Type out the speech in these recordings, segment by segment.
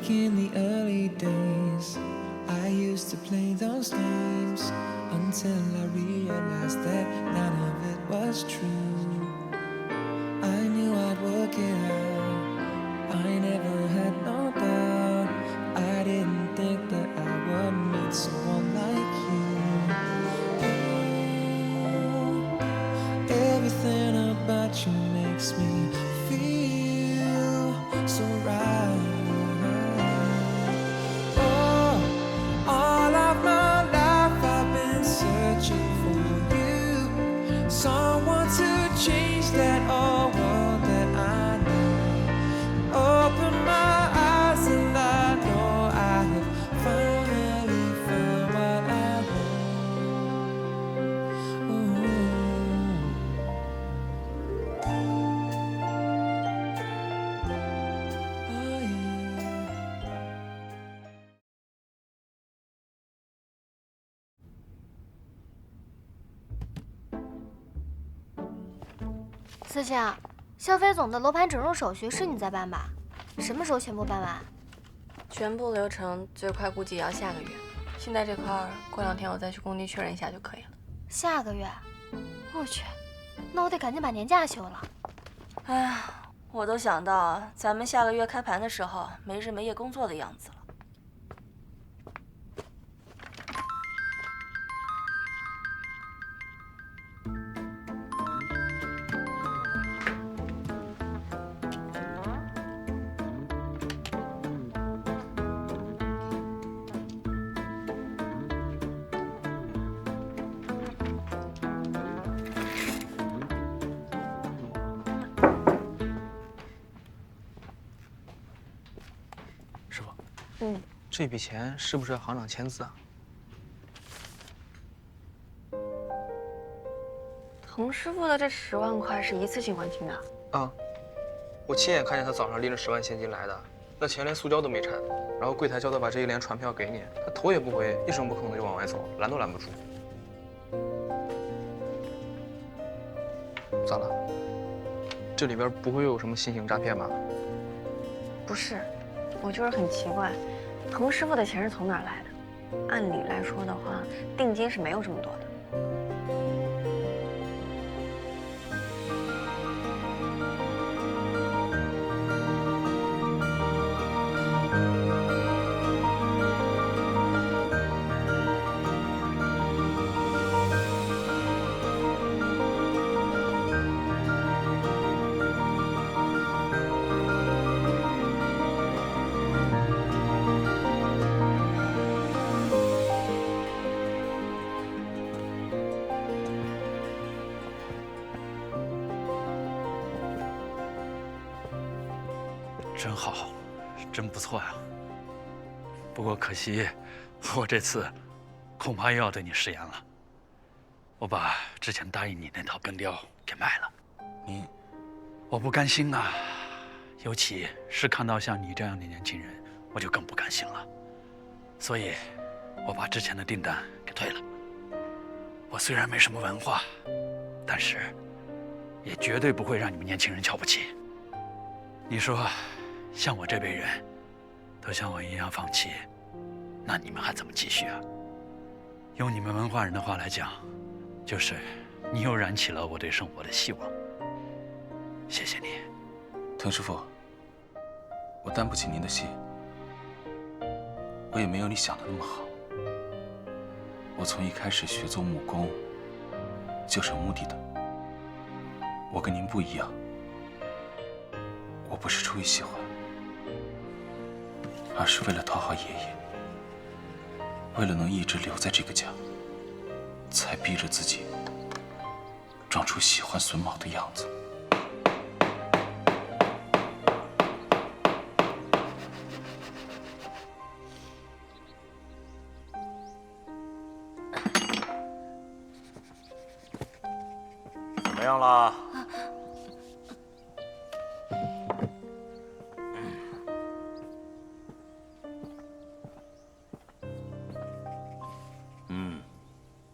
Back in the early days, I used to play those games until I realized that none of it was true. I knew I'd work it out, I never had no doubt. I didn't think that I would meet someone like you. Oh, everything about you makes me feel so right. Oh, all of my life I've been searching for you, someone to change that old world that I know. Open my eyes and I know I have finally found what I want. Oh, yeah. 思晴，消费总的楼盘整容手续是你在办吧？什么时候全部办完？全部流程最快估计也要下个月。现在这块儿过2天我再去工地确认一下就可以了。下个月？我去，那我得赶紧把年假休了。哎呀，我都想到咱们下个月开盘的时候没日没夜工作的样子了。师傅，这笔钱是不是要行长签字啊？滕师傅的这10万块是一次性还清的？啊，我亲眼看见他早上拎着10万现金来的，那钱连塑胶都没掺，然后柜台叫他把这一联传票给你，他头也不回，一声不吭的就往外走，拦都拦不住。咋了？这里边不会又有什么新型诈骗吧？不是，我就是很奇怪，滕师傅的钱是从哪儿来的？按理来说的话，定金是没有这么多的。真好，真不错呀。不过可惜，我这次恐怕又要对你食言了。我把之前答应你那套根雕给卖了。我不甘心啊，尤其是看到像你这样的年轻人，我就更不甘心了。所以，我把之前的订单给退了。我虽然没什么文化，但是也绝对不会让你们年轻人瞧不起。你说，像我这辈人，都像我一样放弃，那你们还怎么继续啊？用你们文化人的话来讲，就是你又燃起了我对生活的希望。谢谢你，滕师傅，我担不起您的心，我也没有你想的那么好。我从一开始学做木工，就是有目的的。我跟您不一样，我不是出于喜欢，而是为了讨好爷爷，为了能一直留在这个家，才逼着自己装出喜欢孙茂的样子。怎么样啦？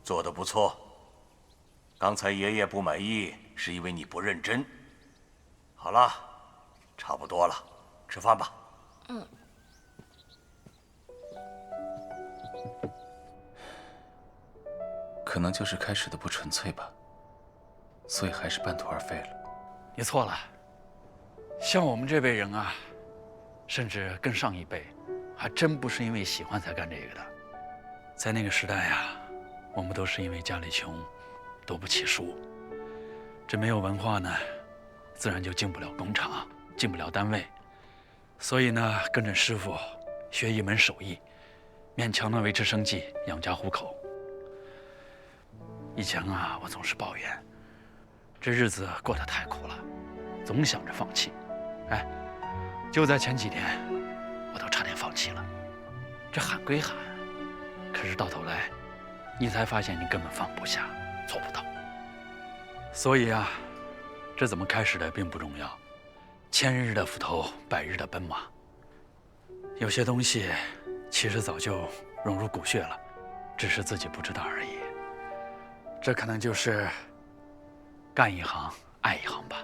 做得不错。刚才爷爷不满意，是因为你不认真。好了，差不多了，吃饭吧。可能就是开始的不纯粹吧，所以还是半途而废了。你错了，像我们这辈人啊，甚至更上一辈，还真不是因为喜欢才干这个的。在那个时代呀，我们都是因为家里穷，读不起书，这没有文化呢，自然就进不了工厂，进不了单位，所以呢，跟着师傅学一门手艺，勉强的维持生计，养家糊口。以前啊，我总是抱怨，这日子过得太苦了，总想着放弃。哎，就在前几天，我都差点放弃了。这喊归喊，可是到头来，你才发现你根本放不下，做不到。所以啊，这怎么开始的并不重要，千日的斧头，百日的奔马。有些东西其实早就融入骨血了，只是自己不知道而已。这可能就是干一行爱一行吧。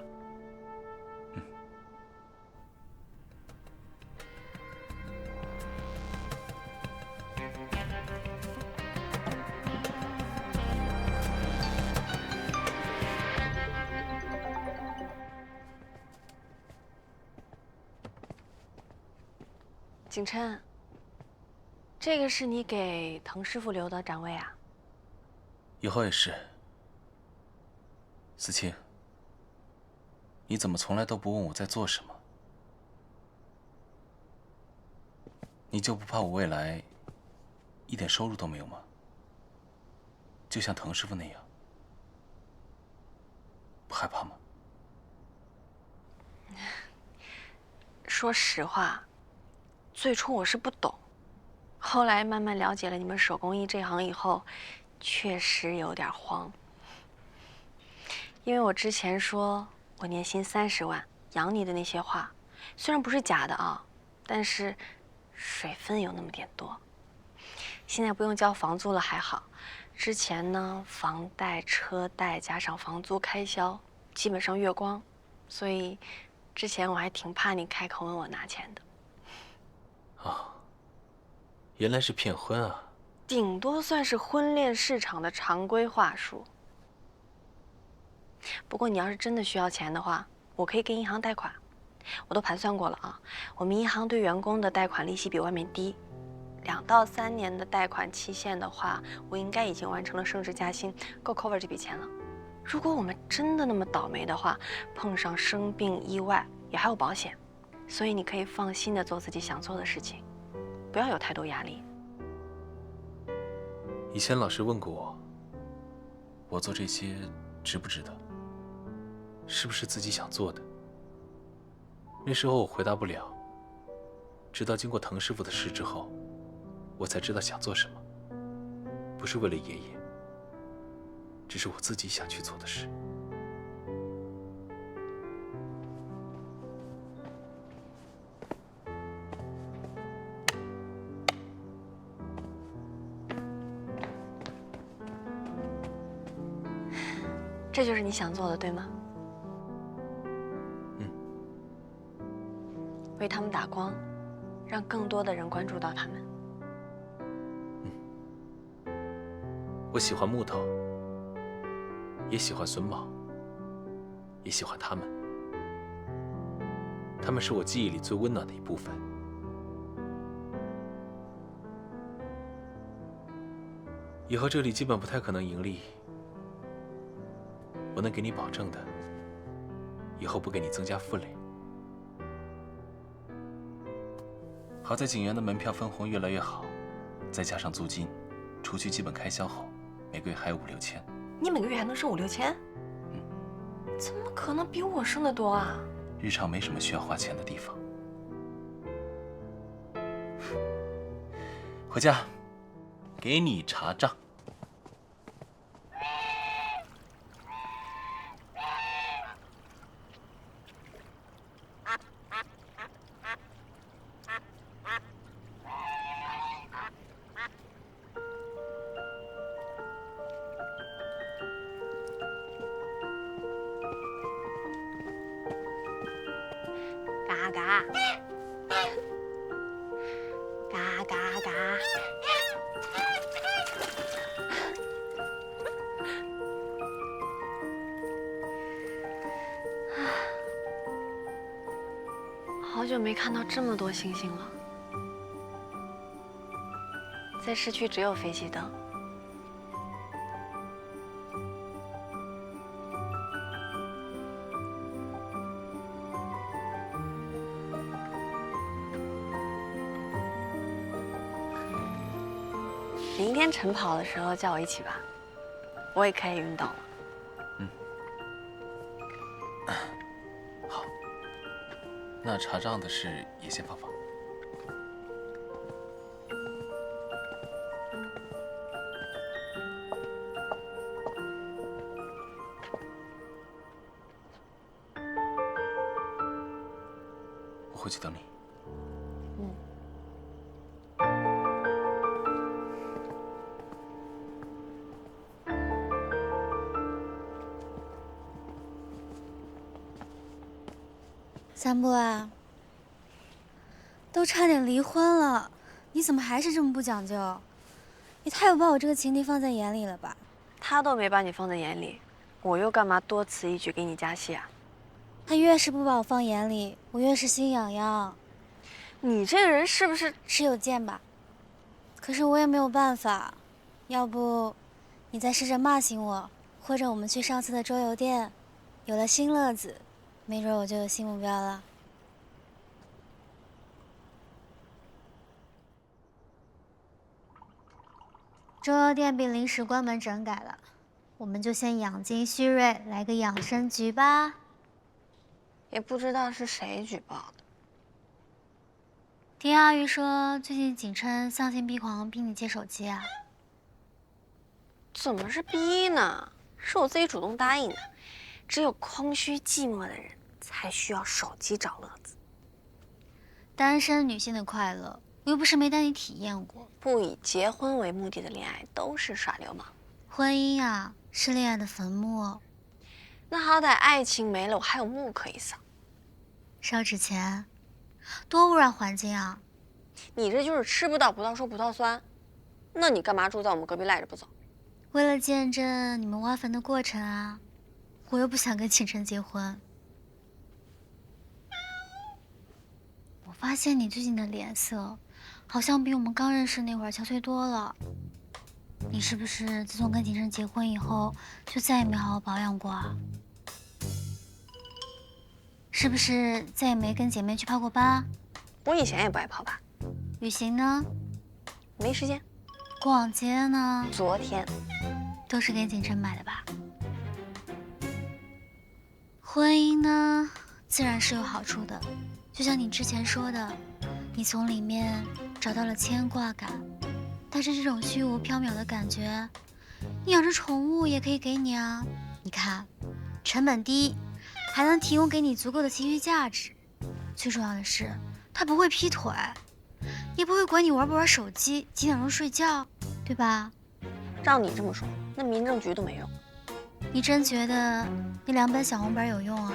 景琛，这个是你给滕师傅留的展位啊？以后也是。思清，你怎么从来都不问我在做什么？你就不怕我未来一点收入都没有吗？就像滕师傅那样，不害怕吗？说实话，最初我是不懂，后来慢慢了解了你们手工艺这行以后，确实有点慌。因为我之前说我年薪30万养你的那些话，虽然不是假的啊，但是水分有那么点多。现在不用交房租了还好，之前呢房贷、车贷加上房租开销，基本上月光，所以之前我还挺怕你开口问我拿钱的。啊，原来是骗婚啊！顶多算是婚恋市场的常规话术。不过你要是真的需要钱的话，我可以给银行贷款。我都盘算过了啊，我们银行对员工的贷款利息比外面低，2到3年的贷款期限的话，我应该已经完成了升职加薪，够 cover 这笔钱了。如果我们真的那么倒霉的话，碰上生病意外也还有保险，所以你可以放心的做自己想做的事情，不要有太多压力。以前老师问过我，我做这些值不值得？是不是自己想做的？那时候我回答不了，直到经过滕师傅的事之后，我才知道想做什么，不是为了爷爷，只是我自己想去做的事。这就是你想做的，对吗？为他们打光，让更多的人关注到他们。我喜欢木头，也喜欢榫卯，也喜欢他们。他们是我记忆里最温暖的一部分。以后这里基本不太可能盈利。我能给你保证的，以后不给你增加负累。好在景园的门票分红越来越好，再加上租金，除去基本开销后，每个月还有5、6千。你每个月还能剩5、6千？怎么可能比我剩得多啊？日常没什么需要花钱的地方。回家，给你查账。嘎嘎，嘎嘎嘎。好久没看到这么多星星了。在市区只有飞机灯。明天晨跑的时候叫我一起吧，我也可以运动了。好，那查账的事也先放放。我回去等你。三步啊，都差点离婚了，你怎么还是这么不讲究？也太不把我这个情敌放在眼里了吧？他都没把你放在眼里，我又干嘛多此一举给你加戏啊？他越是不把我放眼里，我越是心痒痒。你这个人是不是是有贱吧？可是我也没有办法，要不你再试着骂醒我，或者我们去上次的周游店，有了新乐子。没准我就有新目标了。周游店被临时关门整改了，我们就先养精蓄锐，来个养生局吧。也不知道是谁举报的。听阿玉说，最近景琛丧心病狂逼你借手机啊？怎么是逼呢？是我自己主动答应的。只有空虚寂寞的人才需要手机找乐子。单身女性的快乐，我又不是没带你体验过。不以结婚为目的的恋爱都是耍流氓。婚姻啊，是恋爱的坟墓。那好歹爱情没了，我还有墓可以扫。烧纸钱，多污染环境啊！你这就是吃不到葡萄说葡萄酸。那你干嘛住在我们隔壁赖着不走？为了见证你们挖坟的过程啊！我又不想跟景琛结婚。我发现你最近的脸色，好像比我们刚认识那会儿憔悴多了。你是不是自从跟景琛结婚以后，就再也没好好保养过啊？是不是再也没跟姐妹去泡过吧？我以前也不爱泡吧。旅行呢？没时间。逛街呢？昨天。都是给景琛买的吧？婚姻呢，自然是有好处的，就像你之前说的，你从里面找到了牵挂感。但是这种虚无缥缈的感觉，你养只宠物也可以给你啊。你看，成本低，还能提供给你足够的情绪价值。最重要的是，它不会劈腿，也不会管你玩不玩手机，几点钟睡觉，对吧？照你这么说，那民政局都没用。你真觉得那2本小红本有用啊？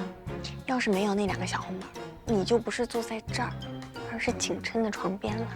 要是没有那2个小红本，你就不是坐在这儿，而是景琛的床边了。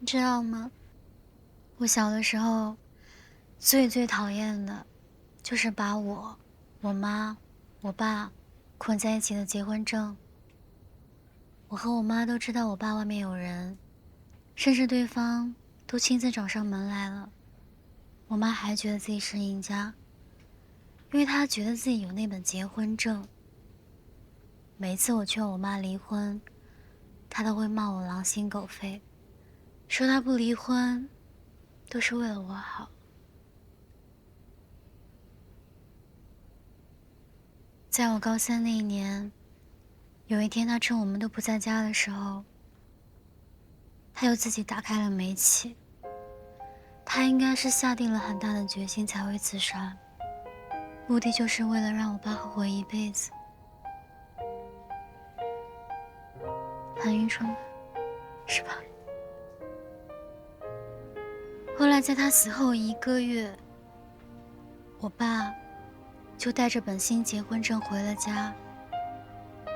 你知道吗？我小的时候，最讨厌的，就是把我妈、我爸捆在一起的结婚证。我和我妈都知道我爸外面有人，甚至对方都亲自找上门来了，我妈还觉得自己是赢家，因为她觉得自己有那本结婚证。每次我劝我妈离婚，她都会骂我狼心狗肺，说她不离婚都是为了我好。在我高3那一年，有一天他趁我们都不在家的时候，他又自己打开了煤气。他应该是下定了很大的决心才会自杀，目的就是为了让我爸后悔一辈子。很愚蠢，是吧？后来在他死后1个月，我爸就带着本新结婚证回了家，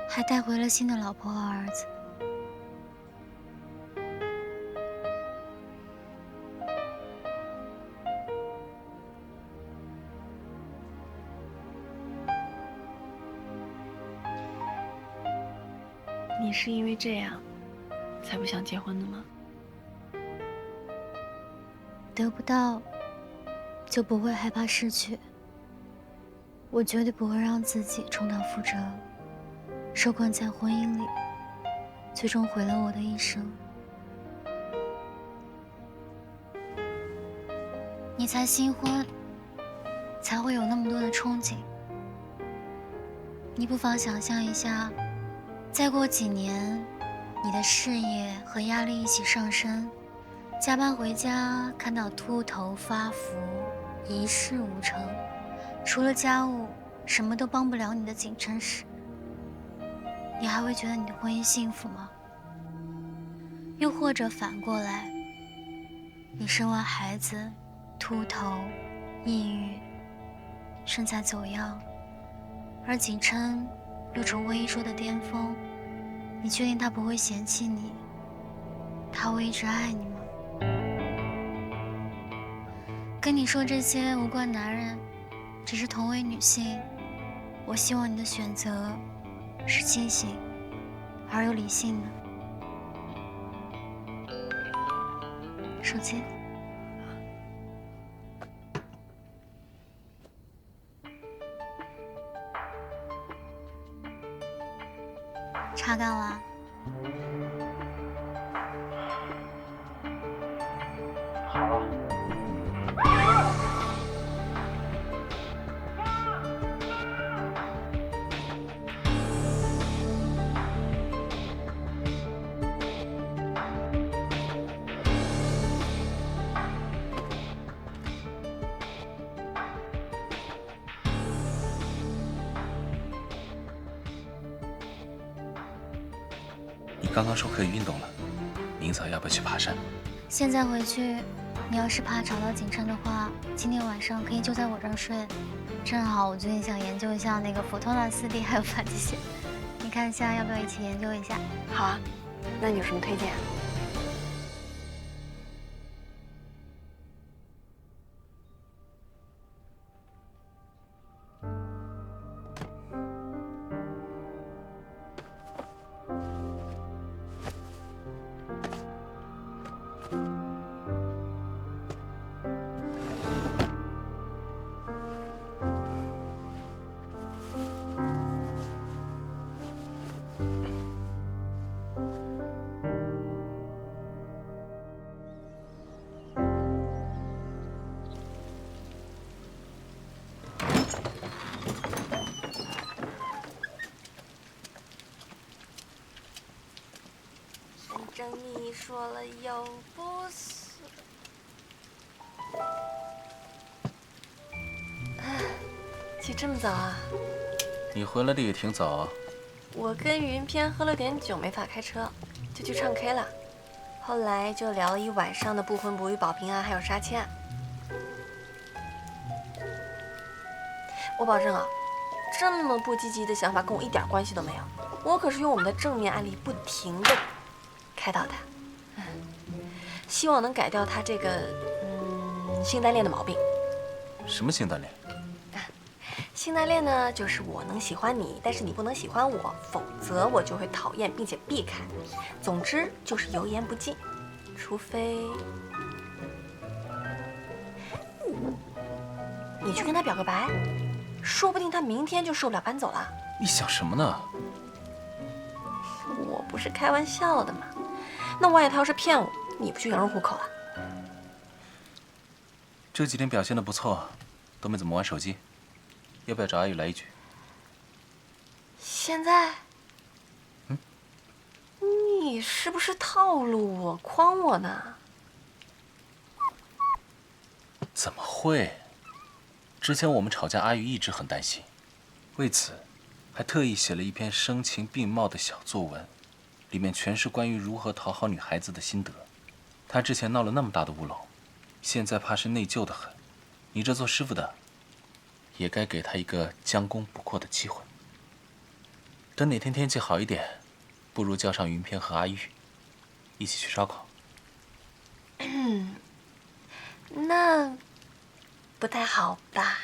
还带回了新的老婆和儿子。你是因为这样才不想结婚的吗？得不到就不会害怕失去，我绝对不会让自己重蹈覆辙，受困在婚姻里，最终毁了我的一生。你才新婚，才会有那么多的憧憬。你不妨想象一下，再过几年，你的事业和压力一起上升，加班回家看到秃头发福，一事无成，除了家务什么都帮不了你的景琛时，你还会觉得你的婚姻幸福吗？又或者反过来，你生完孩子，秃头、抑郁、身材走样，而景琛又重回一说的巅峰，你确定他不会嫌弃你？他会一直爱你吗？跟你说这些无关男人，只是同为女性，我希望你的选择是清醒而又理性的。手机。查干了。好。你刚刚说可以运动了，明早要不要去爬山？现在回去，你要是怕找到景琛的话，今天晚上可以就在我这儿睡。正好我最近想研究一下那个佛托纳4D还有发际线，你看一下要不要一起研究一下？好啊，那你有什么推荐？反正你说了又不是。起这么早啊？你回来的也挺早啊。我跟云偏喝了点酒，没法开车，就去唱 K 了。后来就聊了一晚上的不婚不育、保平安，还有杀妻案。我保证啊，这么不积极的想法跟我一点关系都没有。我可是用我们的正面案例不停的开导他，希望能改掉他这个性单恋的毛病。什么性单恋？性单恋呢，就是我能喜欢你，但是你不能喜欢我，否则我就会讨厌并且避开。总之就是油盐不进，除非你去跟他表个白，说不定他明天就受不了搬走了。你想什么呢？我不是开玩笑的嘛。那万一他要是骗我，你不就羊入虎口了？这几天表现得不错，都没怎么玩手机，要不要找阿宇来一局？现在？你是不是套路我、诓我呢？怎么会？之前我们吵架，阿玉一直很担心，为此还特意写了一篇声情并茂的小作文，里面全是关于如何讨好女孩子的心得。她之前闹了那么大的乌龙，现在怕是内疚的很。你这做师傅的，也该给她一个将功补过的机会。等哪天天气好一点，不如叫上云片和阿玉，一起去烧烤。那不太好吧？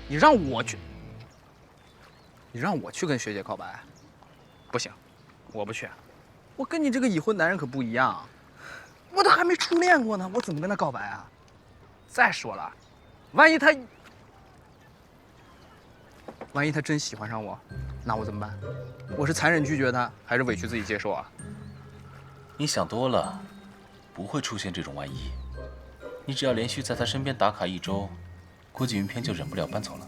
你让我去，你让我去跟学姐告白，不行，我不去。我跟你这个已婚男人可不一样，我都还没初恋过呢，我怎么跟他告白啊？再说了，万一他真喜欢上我，那我怎么办？我是残忍拒绝他，还是委屈自己接受啊？你想多了，不会出现这种万一。你只要连续在他身边打卡1周，估计云片就忍不了搬走了。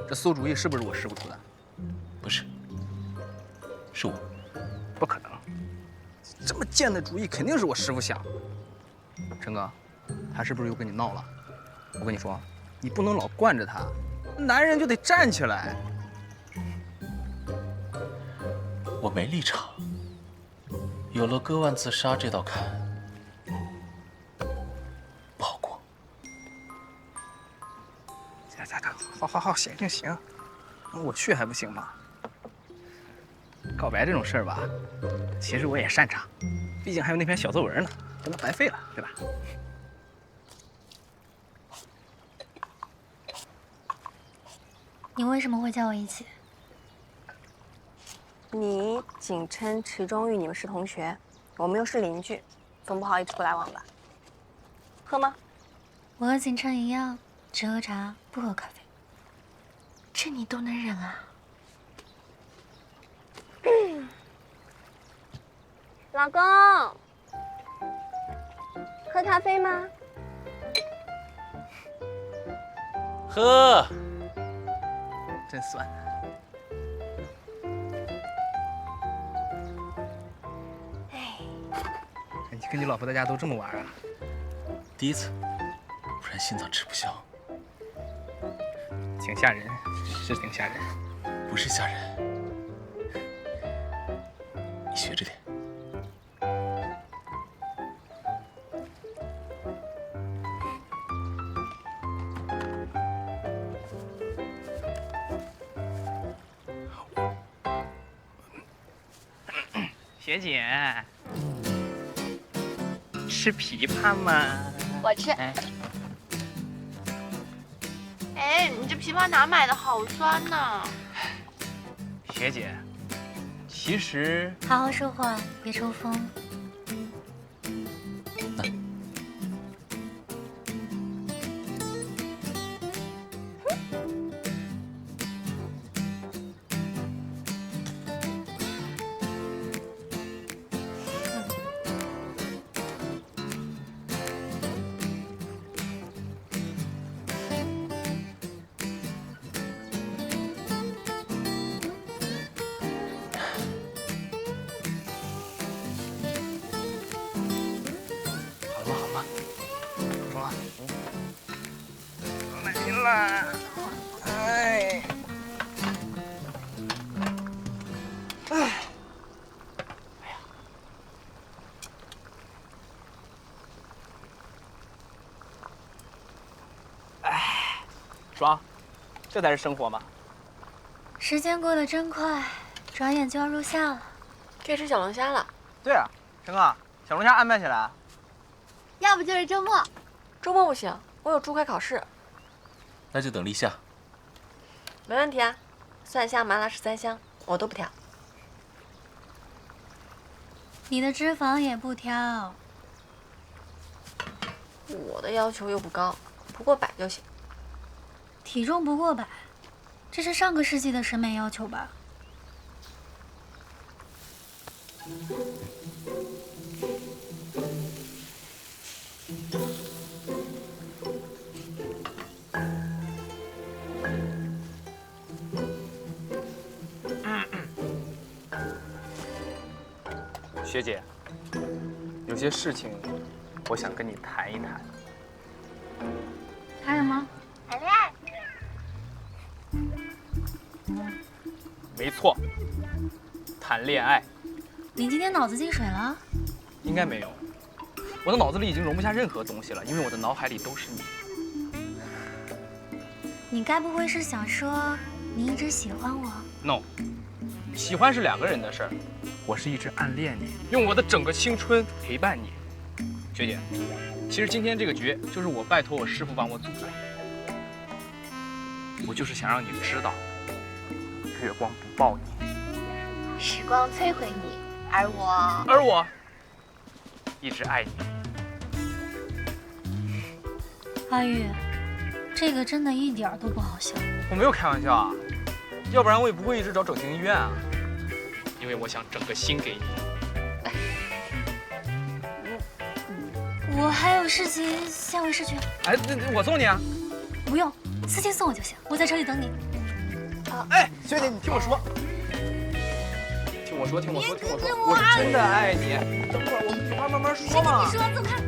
这馊主意是不是我师傅出的？不是，是我。不可能，这么贱的主意肯定是我师傅想。陈哥，他是不是又跟你闹了？我跟你说，你不能老惯着他，男人就得站起来。我没立场，有了割腕自杀这道坎，不好过。好，行，我去还不行吗？告白这种事儿吧，其实我也擅长，毕竟还有那篇小作文呢，不能白费了，对吧？你为什么会叫我一起？你仅称池中玉，你们是同学，我们又是邻居，总不好一直不来往吧？喝吗？我和景琛一样，只喝茶不喝咖啡。这你都能忍啊？老公，喝咖啡吗？喝。真酸。你跟你老婆在家都这么玩啊？第一次，不然心脏吃不消。挺吓人，是挺吓人。不是吓人，你学着点。学姐，吃枇杷吗？我吃。哎，你这枇杷哪买的？好酸呐！学姐，其实好好说话，别抽风。爽，这才是生活嘛！时间过得真快，转眼就要入夏了。该吃小龙虾了。对啊，陈哥，小龙虾安排起来。要不就是周末。周末不行，我有注会考试。那就等立夏。没问题啊，蒜香麻辣13香我都不挑。你的脂肪也不挑。我的要求又不高，不过100就行。体重不过100，这是上个世纪的审美要求吧？学姐，有些事情我想跟你谈一谈。谈什么？谈恋爱。没错，谈恋爱。你今天脑子进水了？应该没有，我的脑子里已经容不下任何东西了，因为我的脑海里都是你。你该不会是想说你一直喜欢我 No， 喜欢是2个人的事儿，我是一直暗恋你，用我的整个青春陪伴你。学姐，其实今天这个局就是我拜托我师傅帮我组的，我就是想让你知道，月光不抱你，时光摧毁你，而我一直爱你。阿玉，这个真的一点都不好笑。我没有开玩笑啊，要不然我也不会一直找整形医院啊，因为我想整个心给你。我还有事情先回市区。哎，我送你啊。不用，司机送我就行，我在车里等你。哎，学姐，你听我说，我是真的爱你。等会儿我们有话慢慢说嘛。你说，走开。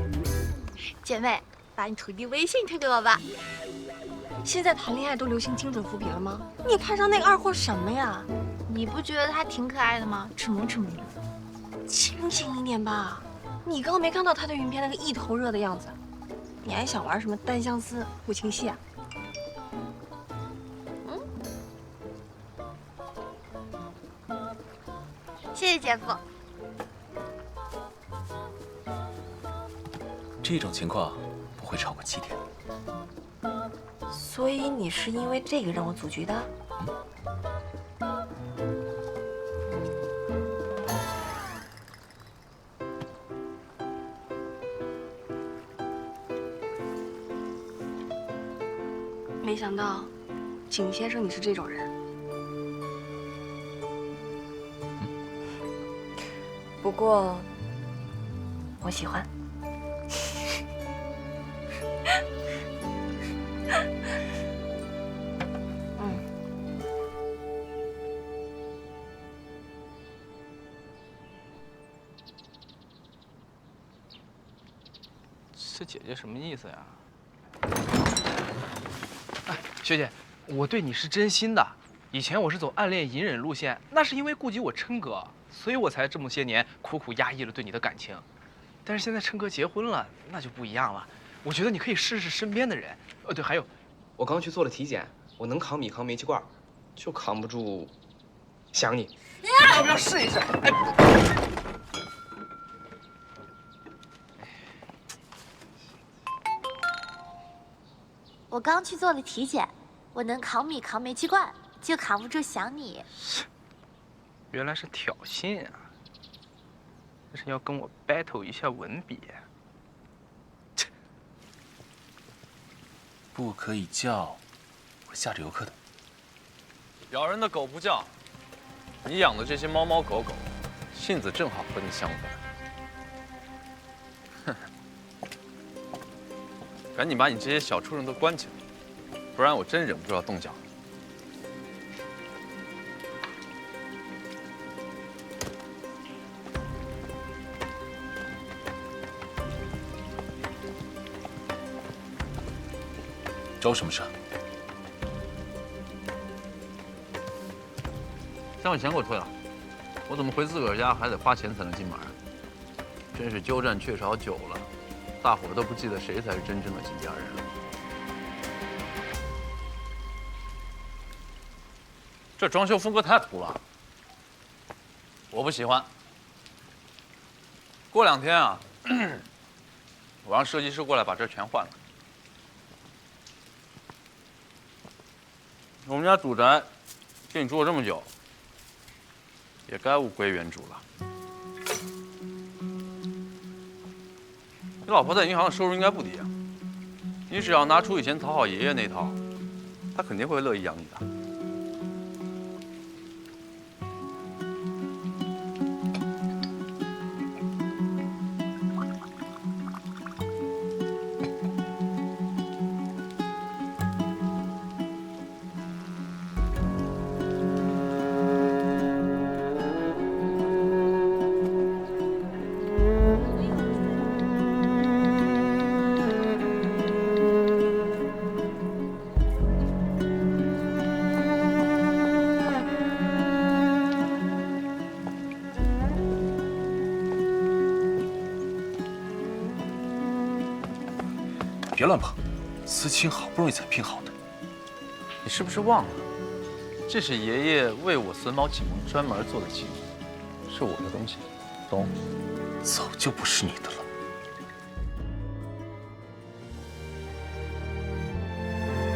姐妹，把你徒弟微信推给我吧。现在谈恋爱都流行精准伏笔了吗？你看上那个二货什么呀？你不觉得他挺可爱的吗？吃萌吃萌的。清醒一点吧，你刚刚没看到他对云片那个一头热的样子？你还想玩什么单相思、互情戏啊？谢谢姐夫。这种情况不会超过7天。所以你是因为这个让我组局的？没想到，景先生你是这种人。不过，我喜欢。这姐姐什么意思呀？哎，学姐，我对你是真心的。以前我是走暗恋隐忍路线，那是因为顾及我琛哥，所以我才这么些年苦苦压抑了对你的感情。但是现在琛哥结婚了，那就不一样了。我觉得你可以试试身边的人。对，还有，我刚去做了体检，我能扛米扛煤气罐，就扛不住想你。要不要试一试？哎。我刚去做了体检，我能扛米扛煤气罐，就扛不住想你。原来是挑衅啊！这是要跟我 battle 一下文笔。不可以叫，我吓着游客的。咬人的狗不叫，你养的这些猫猫狗狗，性子正好和你相反。哼，赶紧把你这些小畜生都关起来，不然我真忍不住要动脚。找我什么事？账款钱给我退了，我怎么回自个儿家还得花钱才能进门？真是鸠占鹊巢久了，大伙儿都不记得谁才是真正的金家人了。这装修风格太土了，我不喜欢。过2天啊，我让设计师过来把这全换了。我们家祖宅给你住了这么久，也该物归原主了。你老婆在银行的收入应该不低啊，你只要拿出以前讨好爷爷那套，她肯定会乐意养你的。别乱碰，思清好不容易才拼好的。你是不是忘了，这是爷爷为我榫卯启蒙专门做的器具，是我的东西，懂？早就不是你的了。